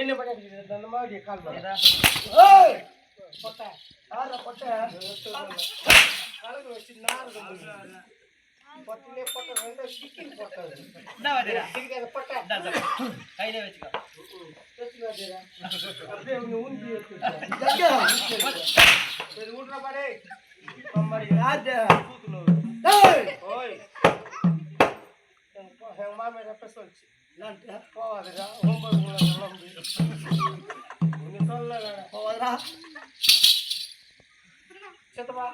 என்ன பண்ணிட்டு அந்த மாதிரி கால் பொட்டை கலந்து வச்சு பொட்டிலே பொட்டை ரெண்டு சிக்கன் போட்டது பொட்டை கையில வச்சுக்கோ அப்படியே ஊஞ்சி சரி ஊட்டுற பாரு எங்க மாமியார் எப்ப சொல்லிச்சு போவாதுடா நீ சொல்ல போவாதா செத்தப்பா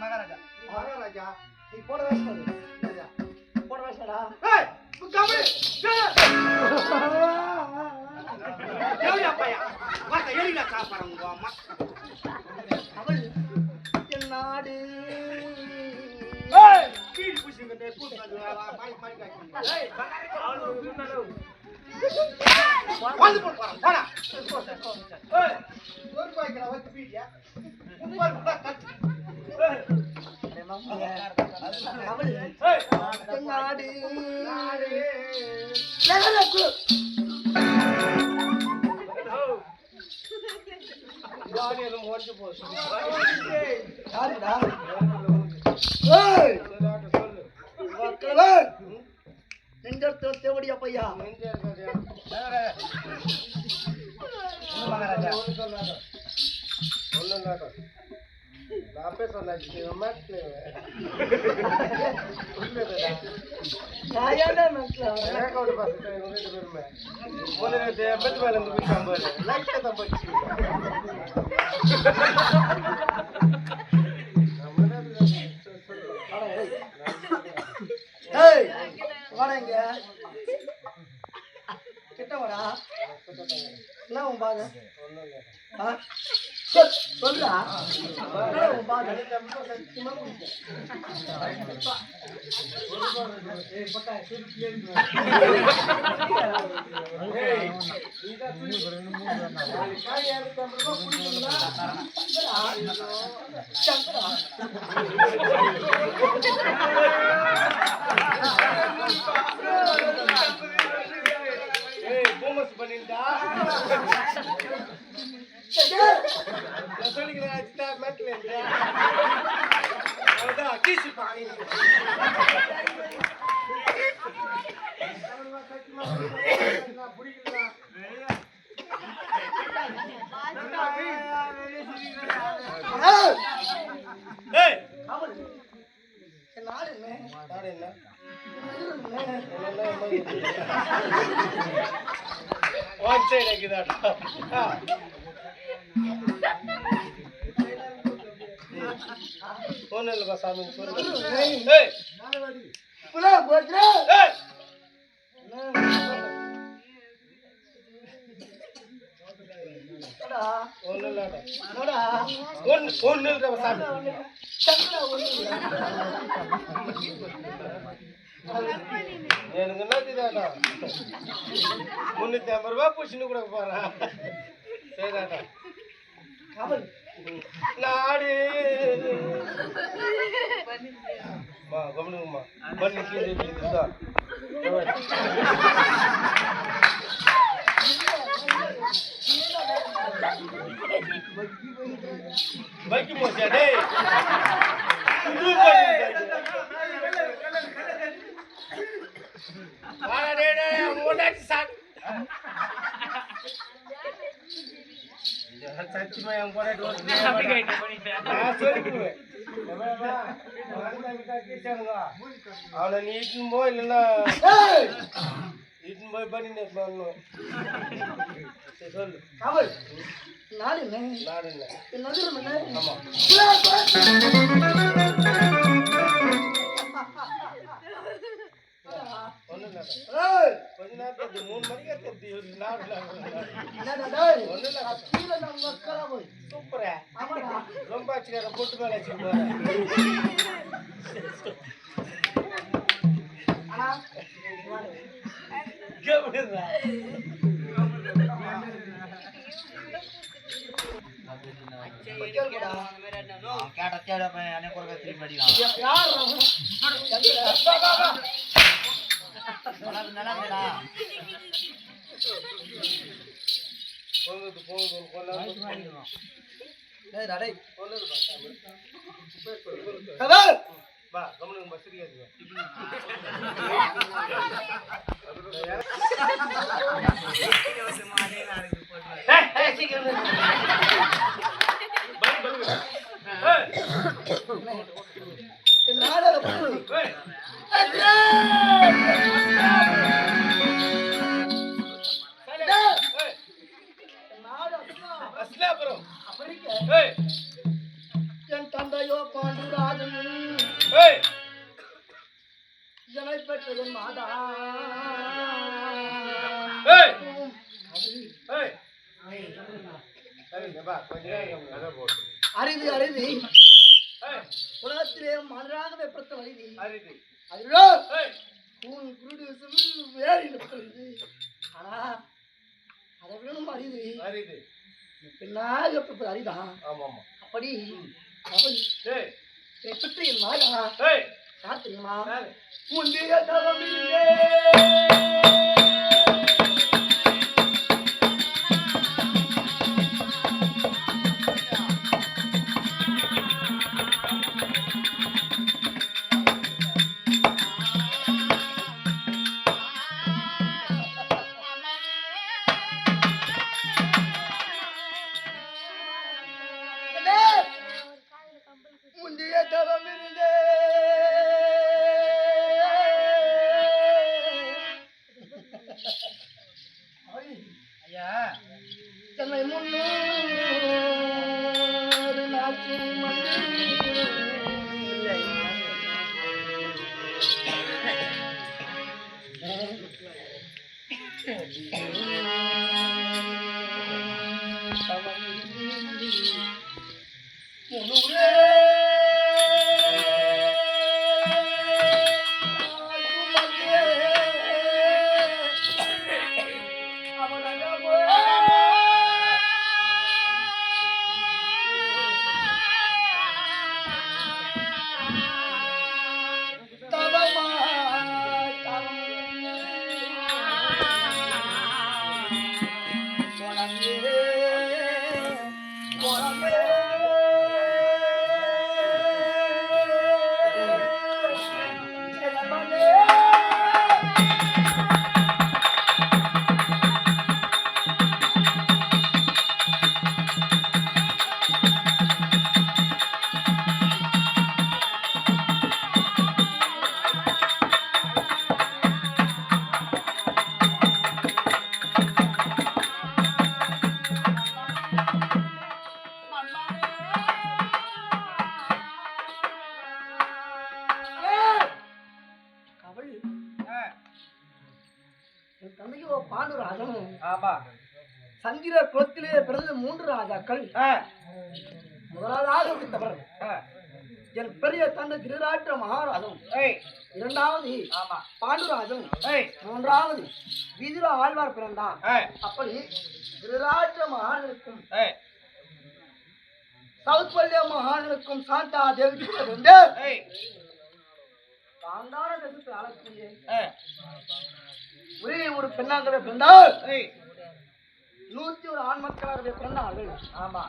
மகாராஜா நீ போட வேஷடா நாடு தேவடியா பையா நாப்பே சொன்னாச்சு வாடங்க கிட்ட வாடா என்ன உன் பாரு சொல்றா உன் பாரு பூமஸ் பண்ணிட்டா சொல்லிக்கிறேன் கீசி பாணி ஒண்ணு சாமி எனக்கு என்னதாட்டா 350 ரூபாய் புடிச்சுன்னு கூட போறேன் சரிதாட்டா நாடு கவனிங்கம்மா பண்ணி கீழே பைக்கு போச்சா டேய் அவனை நீ இட்டுன்னு போ இல்லைன்னா இட்டுன்னு போய் பண்ணி சொல்லு நாடு ஆமா கொஞ்ச நேரத்துக்கு 3 மணிக்கு சூப்பரா ரொம்ப ஆச்சு பொட்டு மேல என் தந்தையோ பாண்டுராஜன் இதனை பெற்றது மாதா அறிவி அறிவி உலகத்திலே மனராகவே பெற்ற அறிவி அதிலோ உன் குருடு வேறு இருக்கிறது ஆனா அதை விடணும் அறிவு பின்னாக அரிதான் அப்படி அவன் இதை பற்றி என் மாதா ஏய் யார் தெரியுமா யாரு? முந்தைய தவம் இருந்தே முந்தைய தவம் இருந்தே ஐயா தன்னை முன்னோரு நாட்டில் இல்லை தந்தையோ பாண்டுராஜன் ஆமா சந்திர குலத்திலே பிறந்த 3 ராஜாக்கள் முதலாவதாக விட்டவர் என் பெரிய தந்தை திருராற்ற மகாராஜன் இரண்டாவது ஆமா பாண்டுராஜன் மூன்றாவது விதுர ஆழ்வார் பிறந்தான் அப்படி திருராற்ற மகானுக்கும் சௌத்வல்ய மகானுக்கும் சாந்தா தேவிக்கு வந்து சாந்தான தேசத்தில் அழக்கூடிய ஒரே ஒரு பெண்ணாகவே பிறந்தால் 101 ஆண் மக்களாகவே பிறந்தார்கள் ஆமா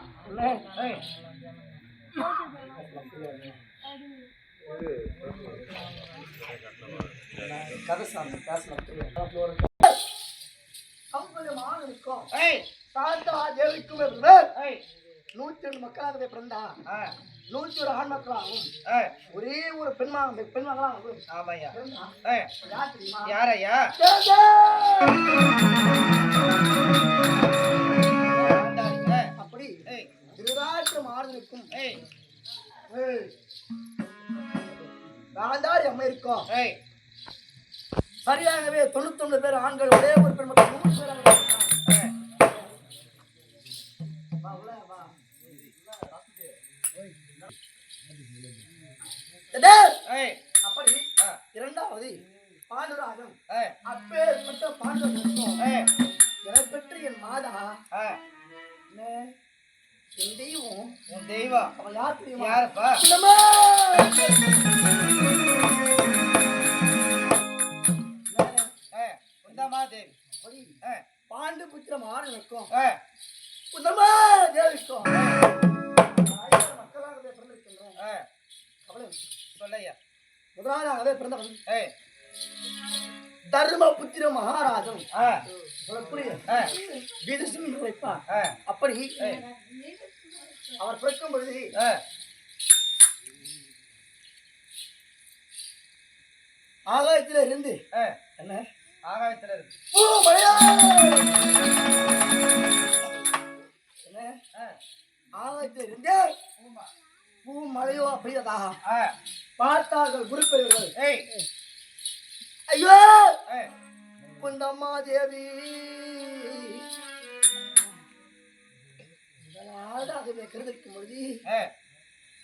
சாந்தா தேவிக்கும் 102 மக்களாகவே பிறந்தான் 101 ஆண் மக்களாகும் ஒரே ஒரு பெண்மகளாகும் ஆமாய்யா யார் தெரியுமா யாரையா அப்படி திருராற்ற மாறுதலுக்கும் காந்தாரி அம்மா இருக்கும் சரியாகவே 99 பேர் ஆண்கள் ஒரே ஒரு பெண் மக்கள் 3 பேர் அப்படி இரண்டாவது பாண்டுராஜன் அப்பேற்பட்ட பாண்டுராஜன் என பெற்று என் மாதா என் தெய்வம் உன் தெய்வம் அவன் யார் தெரியுமா யாருப்பா தேவி பாண்டு புத்திர மாறனுக்கும் உத்தமா தேவிக்கும் மக்களாகவே பிறந்திருக்கின்றோம் சொல்லையா முதலாவதாகவே பிறந்தவன் தர்ம புத்திர மகாராஜன் அப்படி அவர் பிறக்கும் பொழுது ஆகாயத்தில இருந்து என்ன ஆகாயத்துல இருக்கு ஆகாயத்தில இருந்து பூ மழையோ பெய்ததாக பார்த்தார்கள் குருப்பெரியவர்கள் ஐயோ குந்தம்மா தேவி முதலாவதாகவே கருதிருக்கும் பொழுது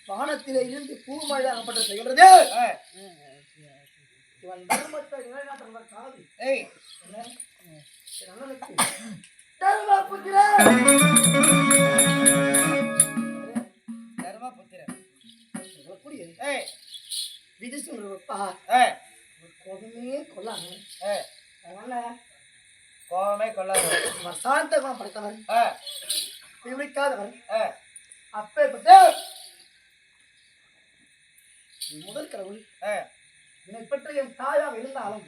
வானத்திலே இருந்து பூமழையாகப்பட்ட செய்கின்றது இவன் தர்மத்தை நிலைநாட்டுவதற்காக விதிச்சுப்பா கோபமே கொள்ளாது கோபமே கொள்ளாது சாந்த குணம் படைத்தவர் விழிக்காதவர் அப்பேற்பட்ட முதல் கடவுள் என்னை பெற்ற என் தாயாக இருந்தாலும்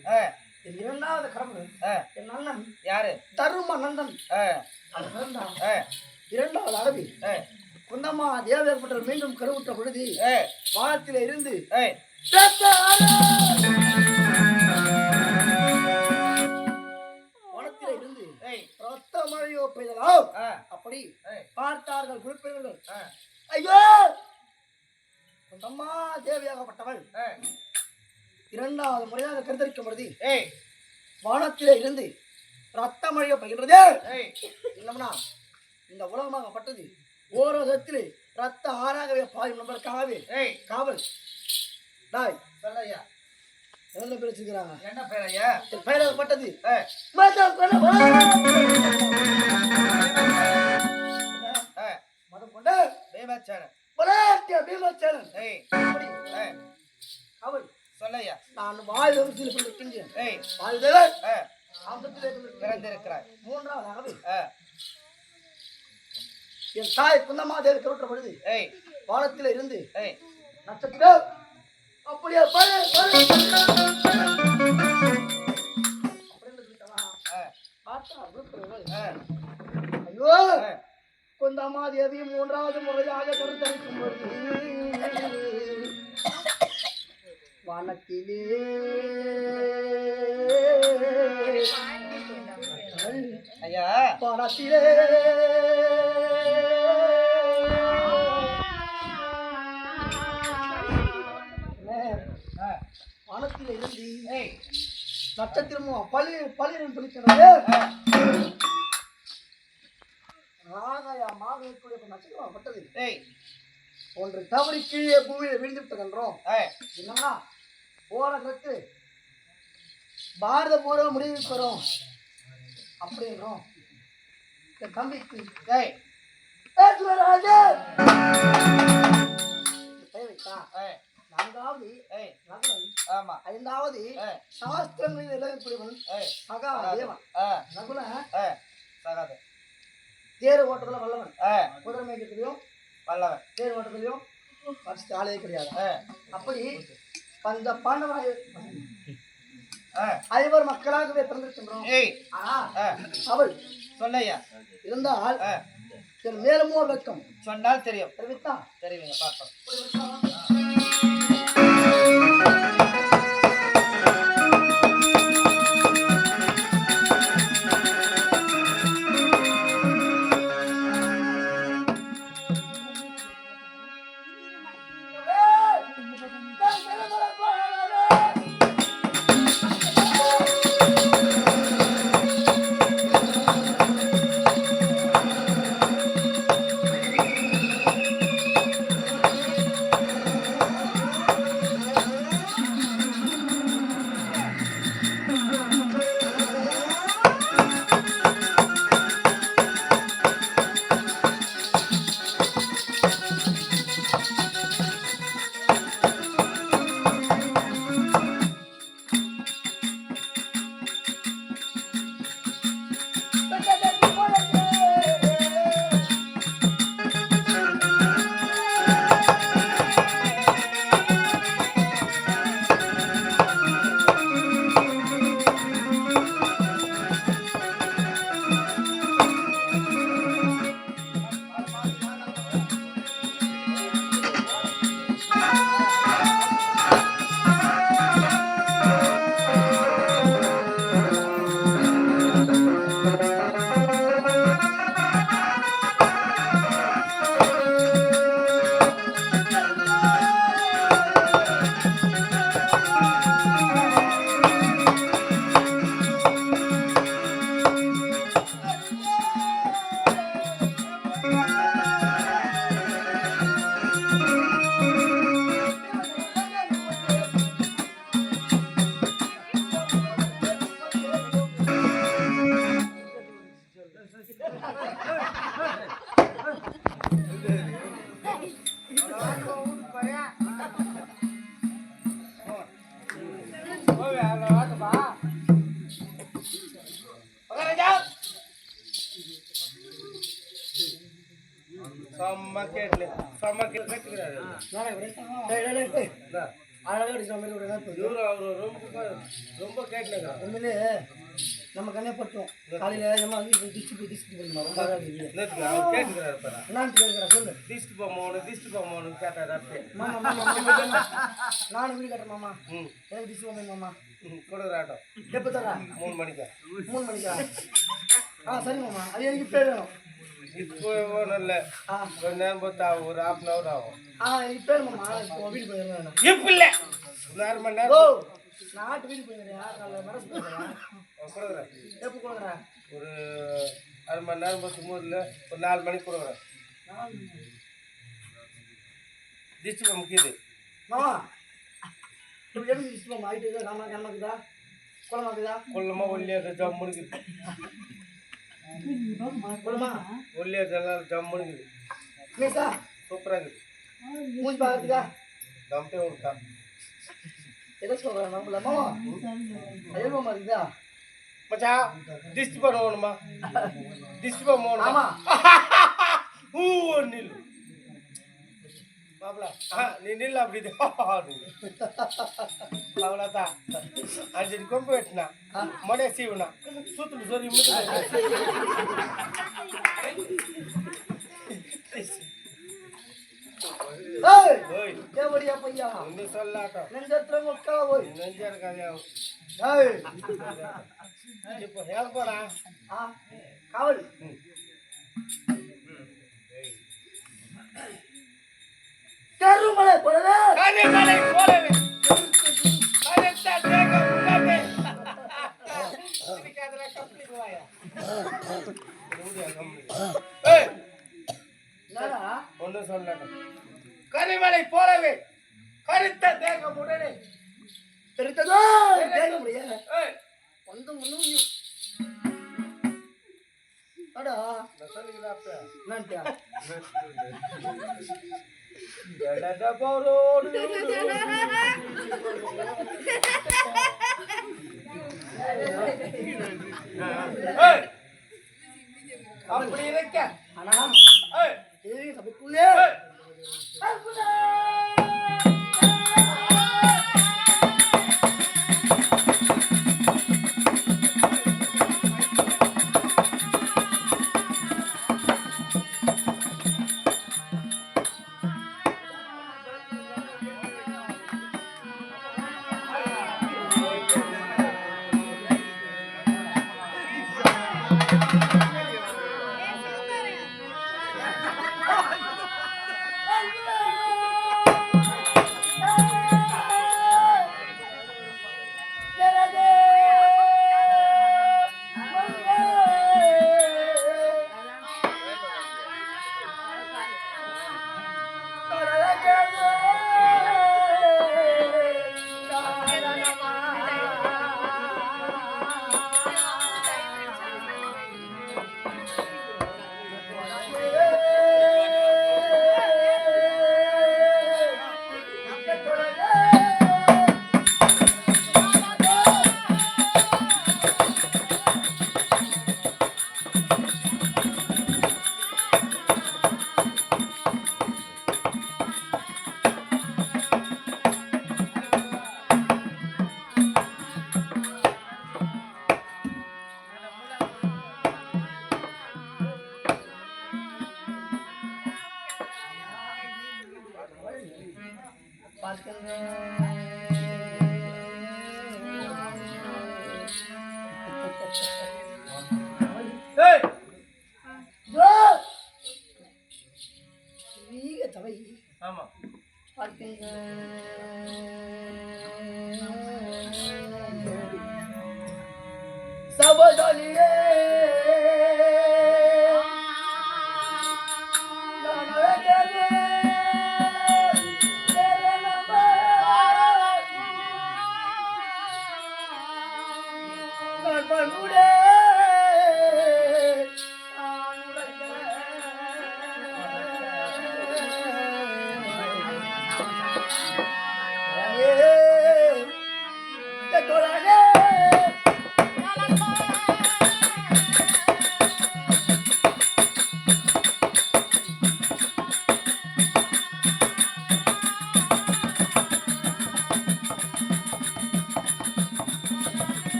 என் இரண்டாவது கடவுள் என் அண்ணன் யாரு தரும நந்தன் இரண்டாவது அரபி குந்தம்மா தேவ ஏற்பட்ட மீண்டும் கருவுற்ற பொழுது வானத்தில இருந்து வானத்தில இருந்து ரத்த மழையோ பெய்தலாம் அப்படி பார்த்தார்கள் குறிப்பிடர்கள் ஐயோ குந்தம்மா தேவியாகப்பட்டவள் இரண்டாவது முறையாக கருத்தரிக்கும் பொழுது வானத்திலே இருந்து ரத்த மழையோ பெய்கின்றது என்னம்னா இந்த உலகமாகப்பட்டது ஓரகத்திலே ரத்த ஆறாகவே பாயும் நம்மளுக்காகவே காவல் டாய் சொல்லையா என்ன பேர் வச்சிருக்கிறாங்க என்ன பேர் ஐயா பெயராகப்பட்டது மதம் கொண்ட பீமாச்சேனன் பீமாச்சேனன் காவல் சொல்லையா நான் வாயில் இருக்கின்றேன் பிறந்திருக்கிறாய் மூன்றாவதாகவே என் தாய் குந்தம்மா தேவி கருவுற்ற பொழுது வானத்தில இருந்து நட்சத்திரம் அப்படியே ஐயோ குந்தம்மா தேவி மூன்றாவது முறையாக கருத்தரிக்கும் பொழுது வானத்திலே ஐயா வானத்திலே வானத்திலே இருந்து நட்சத்திரமும் பள்ளியிடம் பிடிக்கிறது ராகயமாக நட்சத்திரமாகப்பட்டது ஒன்று தவறி கீழே பூமியில விழுந்து விட்டதென்றோம் என்னன்னா போறதுக்கு பாரத போற முடிவு பெறும் அப்படின்றோம் என் தம்பிக்கு நான்காவது ஆமா ஐந்தாவது சாஸ்திரங்களில் இளங்கக்கூடியவன் சகாதேவன் நகுல சகாதே தேர் ஓட்டத்துல வல்லவன் குதிரை மேய்க்கிறதுலையும் வல்லவன் தேர் ஓட்டத்திலையும் ஃபர்ஸ்ட் ஆளே கிடையாது அப்படி பஞ்ச பாண்டவராக ஐவர் மக்களாகவே பிறந்திருக்கின்றோம் அவள் சொல்லையா இருந்தால் மேலும் ஒரு வெக்கம் சொன்னால் தெரியும் தெரிவித்தா தெரியுங்க பார்ப்போம் ரொம்ப கேட்கல உண்மையிலே நம்ம கண்ணே பட்டோம் காலையில நம்ம திஷ்டி பண்ணுமா ரொம்ப கேட்கிறாரு சொல்லு திஷ்டி போமோனு கேட்டாரு நானும் வீடு கட்டுறேன் மாமா எனக்கு திஷ்டி போமே மாமா கொடுக்குறாட்டம் எப்போ தரா 3 மணிக்கா சரி மாமா அது எனக்கு பேர் வேணும் இப்போ ஒன்றும் கொஞ்ச நேரம் பார்த்தா ஒரு 1/2 hour ஆகும் இப்போ மாமா இப்போ வீடு போயிடுறேன் இப்போ இல்லை 1/2 மணி நேரம் நாட்டு வீடு போயிருக்கியா மனசு கொடுக்குறேன் எப்போ கொடுக்குறேன் ஒரு 1/2 மணி நேரம் பார்த்து இல்லை ஒரு 4 மணிக்கு கொடுக்குறேன் திஷ்டி முக்கியது மாமா இப்போ எப்படி திஷ்டி போமா ஆகிட்டு கண்ணமாக்குதா குளமாக்குதா குள்ளமா ஒல்லியாக ஜம்முனுக்குது குளமா ஒல்லியாக ஜம்முனுக்குது சூப்பராக இருக்குது மூஞ்சி பார்க்குதா தம்பே விட்டா எதை சொல்கிறேன் நம்மள மாமா ஐயமா இருக்குதா மச்சா திஷ்டி பண்ணுவோம்மா திஷ்டி பண்ணுவோம் ஆமா நில் மாப்பிள நீ நில் அப்படி அவ்வளோதான் 5 கொம்பு வெட்டினா மொடை சீவுனா சூத்துல சொல்லி பையா சொல்லாட்டம் நெஞ்சத்துல முக்கா போய் நெஞ்சா இருக்காதியா இப்போ போறா காவல் கருமலை போலவே ஒன்று சொல்ல கரிமலை போலவே கருத்த தேகம் உடனே தெரித்ததோ தேகம் முடியாது வந்து முன்னும் அடா நன்றியா அப்படி இருக்க ஆனா சபைக்குள்ளே ஆமா சபதலியே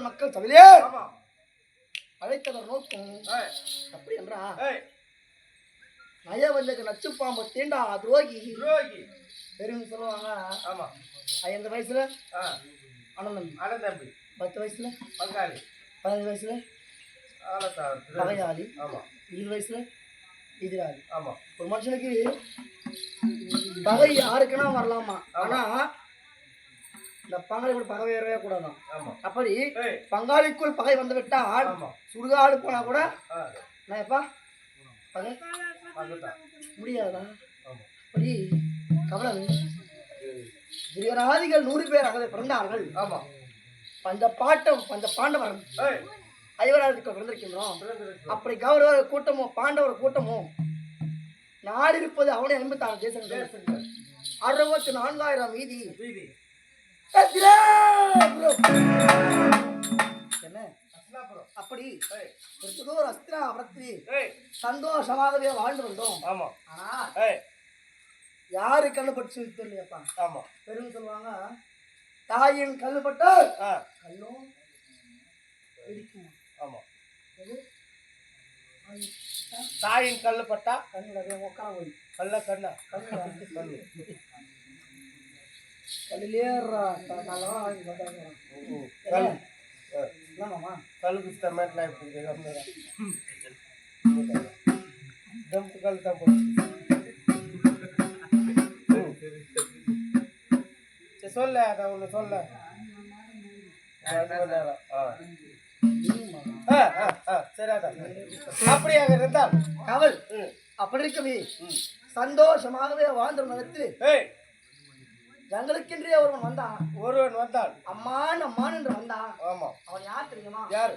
மக்கள் சபையிலே ஆமா அழைத்தவர் நோக்கம் ஏய் அப்படி என்றா ஏய் நயவல்லுக்கு நச்சு பாம்பு தீண்டா துரோகி துரோகி பெருமைன்னு சொல்லுவாங்க. ஆமா இந்த வயசுல ஆ அண்ணன் அண்ணன் தம்பி 10 வயசுல பங்காளி 15 வயசுல ஆளத்தான் பகையாளி ஆமா 20 வயசுல எதிராளி. ஆமா ஒரு மனுஷனுக்கு பகை யாருக்குன்னா வரலாமா, ஆனா இந்த பங்காளிக்குள் பகை வரவே கூடாதான். ஆமா அப்படி ஏய் பங்காளிக்குள் பகை வந்து விட்டால் ஆமா சுடுகாடு போனா கூட ஆ நான் எப்பா பகை பங்கதான் முடியாதா. ஆமா அப்படி கவலன் துரியோதனாதிகள் 100 பேர் அகதை பிறந்தார்கள். ஆமா பஞ்ச பாண்டவன் ஏய் ஐவராஜுக்கு பிறந்திருக்கின்றோம். அப்படி கௌரவர் கூட்டமும் பாண்டவர் கூட்டமும் நாடு இருப்பது அவனே 56 தேசங்கள் 64,000 வீதி வீதி என்ன அஸ்லாபுரம் அப்படி ஏய் ஒரு அஸ்திராபுரத்தில் ஏய் சந்தோஷமாகவே வாழ்ந்து வந்தோம். ஆமா ஆனா ஏய் யாரு கல்லுப்பட்டு தெரியலையப்பா. ஆமா பெருமை சொல்லுவாங்க, தாயின் கல்லுப்பட்டால் ஆ கல்லும் இடிக்குமா. ஆமா எது? தாயின் கல்லு பட்டா கண்ணுல அப்படியே உட்கார போய் கல்ல கண்ணா கண்ணுல கல்லு கல்லிலே நல்லா வாங்கி பார்த்தாங்க. கல் என்னமாமா கல் குஸ்தா மேட்ல இப்படி கம்மியா தம் கல் தான் போச்சு சரி சொல்ல அத ஒன்னு சொல்ல சரி அதான் அப்படியாக இருந்தால் அவள் அப்படி இருக்கவே சந்தோஷமாகவே வாழ்ந்த நேரத்தில் ஏய் எங்களுக்கென்றே ஒருவன் வந்தான். ஒருவன் வந்தான் அம்மான் அம்மான் என்று வந்தான். ஆமா அவன் யார் தெரியுமா? யாரு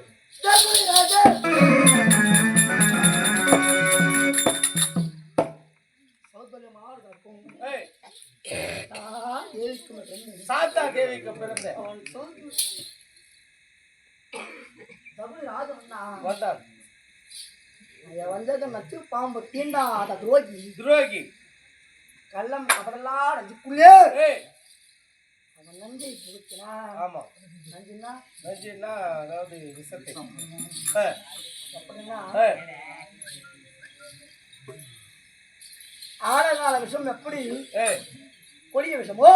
ஏய் சாந்தா தேவிக்கு பிறந்த வந்தான் வந்தது நச்சு பாம்பு தீண்டாத துரோகி துரோகி கள்ளம் அவரெல்லாம் நஞ்சுக்குள்ளே ஏய் அவன் நஞ்சை புகுத்தினா. ஆமா நஞ்சுன்னா நஞ்சுன்னா அதாவது விஷத்தை அப்படின்னா ஏய் ஆழகால விஷம் எப்படி ஏய் கொடிய விஷமோ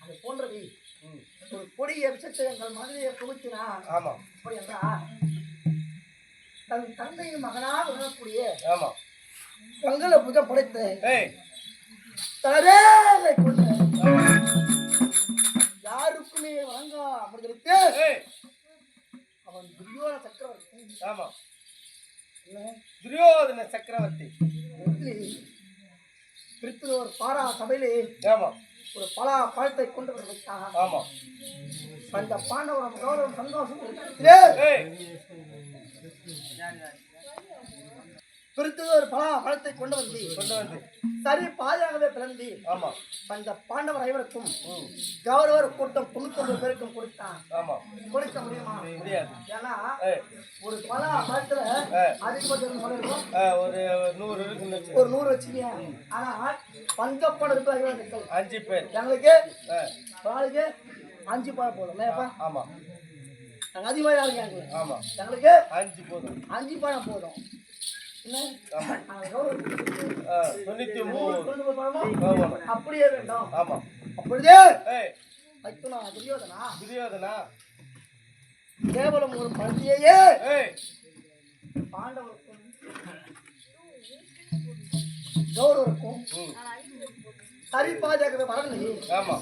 அது போன்றது ஒரு கொடிய விஷத்தை எங்கள் மனதிலே புகுத்தினா. ஆமா அப்படி என்றால் தன் தந்தையின் மகனாக உணரக்கூடிய ஆமா பங்கள புஜம் படைத்த ஏய் தரேலை கொண்டு யாருக்குமே வழங்கா முடிந்திருக்கு ஏய் அவன் துரியோதன சக்கரவர்த்தி. ஆமா என்ன துரியோதன சக்கரவர்த்தி பிரித்து ஒரு பாரா சபையிலே ஆமா ஒரு பலா பழத்தை கொண்டு வந்து வைத்தான். ஆமா அந்த பாண்டவரம் கௌரவம் சந்தோஷம் ஏய் பிரித்து ஒரு பலா பழத்தை கொண்டு வந்து சரி பாதையாகவே பிறந்து ஆமா அந்த பாண்டவர் ஐவருக்கும் கௌரவர் கூட்டம் 99 பேருக்கும் கொடுத்தான். ஆமா கொடுக்க முடியுமா? முடியாது. ஏன்னா ஏய் ஒரு பலா பழத்துல அதிகபட்சம் இருக்கும் ஒரு 100 இருக்குன்னு வச்சு ஒரு 100 வச்சுக்கியா. ஆனா பஞ்சப்படம் இருக்கு ஐவர்கள் 5 பேர் எங்களுக்கு பாலுக்கு 5 பழம் போதும். ஆமா நாங்கள் அதிகமாக யாருக்கு ஆமா எங்களுக்கு 5 போதும் 5 பழம் போதும். என்ன 93 அப்படியே வேண்டும். ஆமா அப்படியே ஏய் வைத்துனா துரியோதனா கேவலம் ஒரு பழத்தையே ஏய் பாண்டவருக்கும் கௌரவருக்கும் சரிபாஜாக வரவில்லை. ஆமா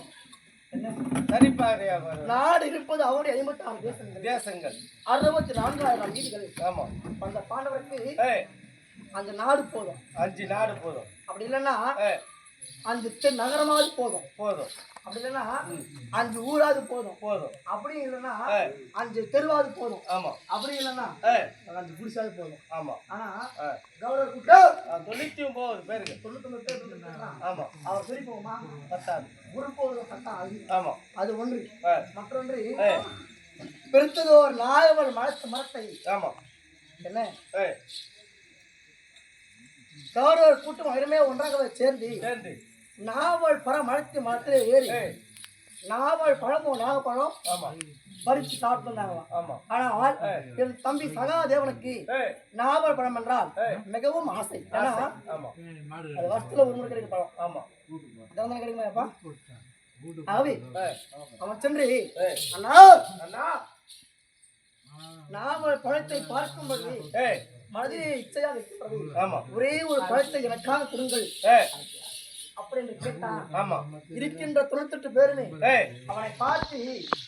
சரிபாதையா நாடு இருப்பது அவருடைய 56 தேசங்கள் 64,000 வீதிகள். ஆமா அந்த பாண்டவருக்கு ஏய் அந்த நாடு போதும். 5 நாடு போதும். அப்படி இல்லைன்னா ஏய் 5 நகரமாவது போதும். அப்படி இல்லைன்னா 5 ஊராவது போதும். அப்படி இல்லைன்னா 5 தெருவாவது போதும். ஆமா அப்படி இல்லைன்னா 5 குடிசாவது போதும். ஆமா ஆனா கௌரவ கூட்டம் 99 பேருக்கு 99 பேர் இருந்தாங்க. ஆமா அவர் பிரிப்போமா பத்தாது குருப்போது பத்தாது. ஆமா அது ஒன்று. மற்றொன்று ஏய் பெருத்ததோ நாகவல் மரத்தை ஆமா என்ன ஏய் கௌரவ கூட்டம் அருமே ஒன்றாக சேர்ந்து நாவல் பழம் மரத்திலே ஏறி நாவல் பழமோ நாகப்பழம் ஆமா பறித்து சாப்பிட்டு ஆமா. ஆனால் என் தம்பி சகாதேவனுக்கு நாவல் பழம் என்றால் மிகவும் ஆசை. ஏன்னா அது வருஷத்துல ஒரு முறை கிடைக்கும் பழம். ஆமா, அதான் கிடைக்குமாப்பா. ஆகவே அவன் சென்று அண்ணா அண்ணா நாவல் பழத்தை பார்க்கும்போது மனதிலே இச்சையாக இருக்கிறது. ஆமா, ஒரே ஒரு பழத்தை எனக்காக கொடுங்கள் அப்படி என்று கேட்டான். ஆமா, இருக்கின்ற 98 பேருமே அவனை பார்த்து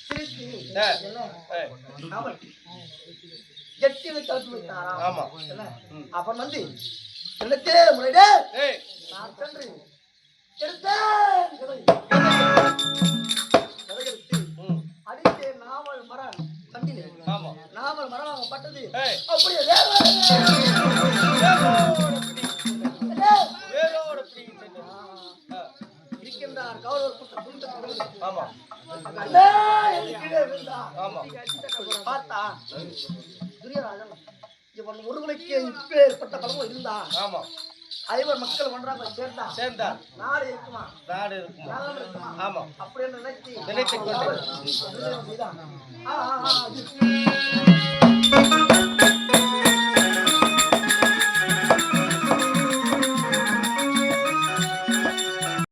சிரித்து அவன் கெட்டி கலப்பு வைத்தாராம். ஆமா, அவன் வந்து செல்லத்தே முறையிலே நான் சென்று அடித்தே நாவல் மரம் கண்டிலே நாவல் மரம் அவங்க பட்டது அப்படியே இருக்கின்றார் கௌரவர் பார்த்தா துரியராஜன் இவன் ஒருவனுக்கு இப்பேற்பட்ட பலமும் இருந்தா ஐவர் மக்கள் ஒன்றாக சேர்ந்தா நாடு இருக்குமா ஆமா, அப்படி நினைத்து நினைத்து